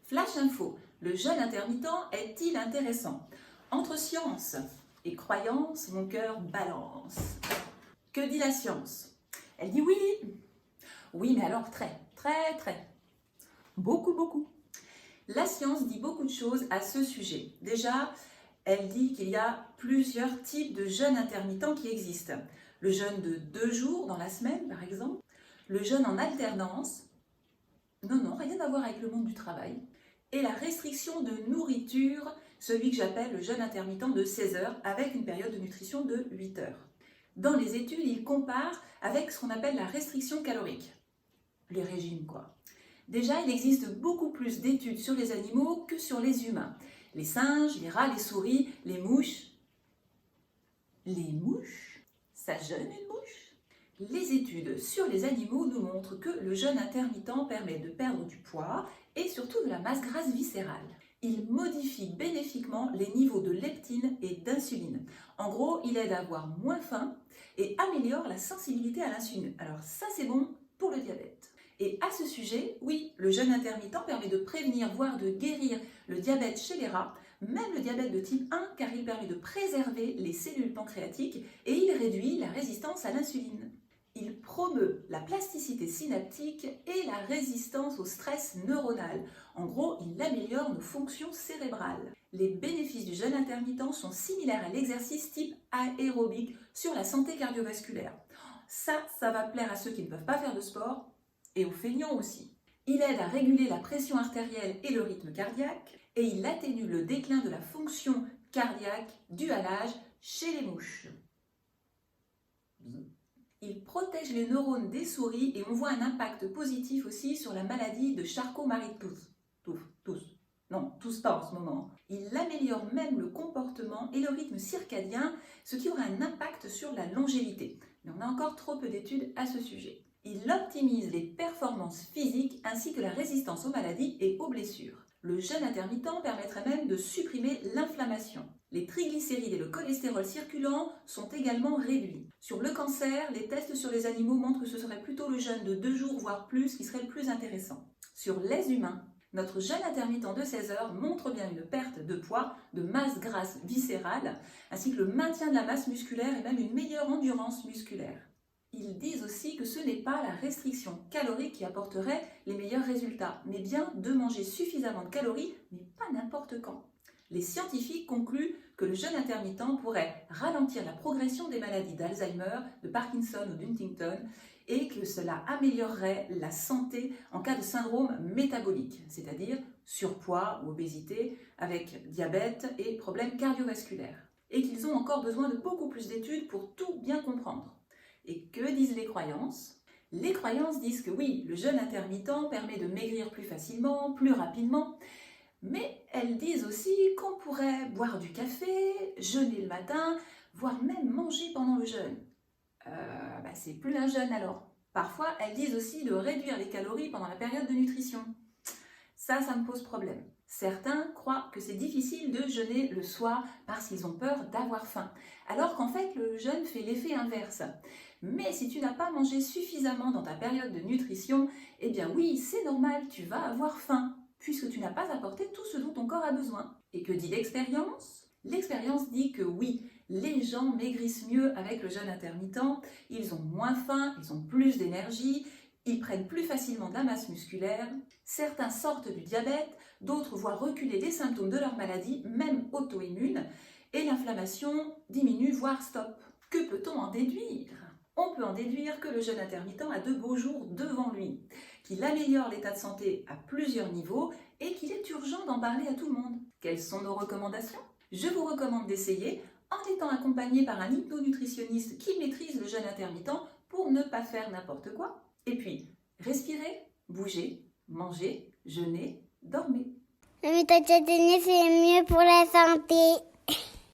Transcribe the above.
Flash info, le jeûne intermittent est-il intéressant? Entre science et croyance, mon cœur balance. Que dit la science? Elle dit oui. Oui, mais alors très. Beaucoup. La science dit beaucoup de choses à ce sujet. Déjà, elle dit qu'il y a plusieurs types de jeûne intermittent qui existent. Le jeûne de 2 jours dans la semaine, par exemple. Le jeûne en alternance. Non, rien à voir avec le monde du travail. Et la restriction de nourriture, celui que j'appelle le jeûne intermittent de 16 heures avec une période de nutrition de 8 heures. Dans les études, ils comparent avec ce qu'on appelle la restriction calorique. Les régimes, quoi. Déjà, il existe beaucoup plus d'études sur les animaux que sur les humains. Les singes, les rats, les souris, les mouches. Les mouches? Ça jeûne une mouche? Les études sur les animaux nous montrent que le jeûne intermittent permet de perdre du poids et surtout de la masse grasse viscérale. Il modifie bénéfiquement les niveaux de leptine et d'insuline. En gros, il aide à avoir moins faim et améliore la sensibilité à l'insuline. Alors ça, c'est bon pour le diabète. Et à ce sujet, oui, le jeûne intermittent permet de prévenir, voire de guérir le diabète chez les rats, même le diabète de type 1, car il permet de préserver les cellules pancréatiques et il réduit la résistance à l'insuline. Il promeut la plasticité synaptique et la résistance au stress neuronal. En gros, il améliore nos fonctions cérébrales. Les bénéfices du jeûne intermittent sont similaires à l'exercice type aérobique sur la santé cardiovasculaire. Ça va plaire à ceux qui ne peuvent pas faire de sport et aux feignants aussi. Il aide à réguler la pression artérielle et le rythme cardiaque et il atténue le déclin de la fonction cardiaque due à l'âge chez les mouches. Il protège les neurones des souris et on voit un impact positif aussi sur la maladie de Charcot-Marie-Tooth. Non, tous pas en ce moment. Il améliore même le comportement et le rythme circadien, ce qui aura un impact sur la longévité. Mais on a encore trop peu d'études à ce sujet. Il optimise les performances physiques ainsi que la résistance aux maladies et aux blessures. Le jeûne intermittent permettrait même de supprimer l'inflammation. Les triglycérides et le cholestérol circulant sont également réduits. Sur le cancer, les tests sur les animaux montrent que ce serait plutôt le jeûne de 2 jours voire plus qui serait le plus intéressant. Sur les humains, notre jeûne intermittent de 16 heures montre bien une perte de poids, de masse grasse viscérale, ainsi que le maintien de la masse musculaire et même une meilleure endurance musculaire. Ils disent aussi que ce n'est pas la restriction calorique qui apporterait les meilleurs résultats, mais bien de manger suffisamment de calories, mais pas n'importe quand. Les scientifiques concluent que le jeûne intermittent pourrait ralentir la progression des maladies d'Alzheimer, de Parkinson ou d'Huntington et que cela améliorerait la santé en cas de syndrome métabolique, c'est-à-dire surpoids ou obésité avec diabète et problèmes cardiovasculaires. Et qu'ils ont encore besoin de beaucoup plus d'études pour tout bien comprendre. Et que disent les croyances? Les croyances disent que oui, le jeûne intermittent permet de maigrir plus facilement, plus rapidement, mais elles disent aussi qu'on pourrait boire du café, jeûner le matin, voire même manger pendant le jeûne. C'est plus un jeûne alors. Parfois, elles disent aussi de réduire les calories pendant la période de nutrition. Ça me pose problème. Certains croient que c'est difficile de jeûner le soir parce qu'ils ont peur d'avoir faim, alors qu'en fait le jeûne fait l'effet inverse. Mais si tu n'as pas mangé suffisamment dans ta période de nutrition, eh bien oui, c'est normal, tu vas avoir faim, puisque tu n'as pas apporté tout ce dont ton corps a besoin. Et que dit l'expérience? L'expérience dit que oui, les gens maigrissent mieux avec le jeûne intermittent, ils ont moins faim, ils ont plus d'énergie, ils prennent plus facilement de la masse musculaire, certains sortent du diabète, d'autres voient reculer les symptômes de leur maladie, même auto-immune, et l'inflammation diminue, voire stoppe. Que peut-on en déduire? On peut en déduire que le jeûne intermittent a de beaux jours devant lui, qu'il améliore l'état de santé à plusieurs niveaux et qu'il est urgent d'en parler à tout le monde. Quelles sont nos recommandations? Je vous recommande d'essayer en étant accompagné par un hypnonutritionniste qui maîtrise le jeûne intermittent pour ne pas faire n'importe quoi. Et puis, respirez, bougez, mangez, jeûnez, dormez. La méthode c'est mieux pour la santé.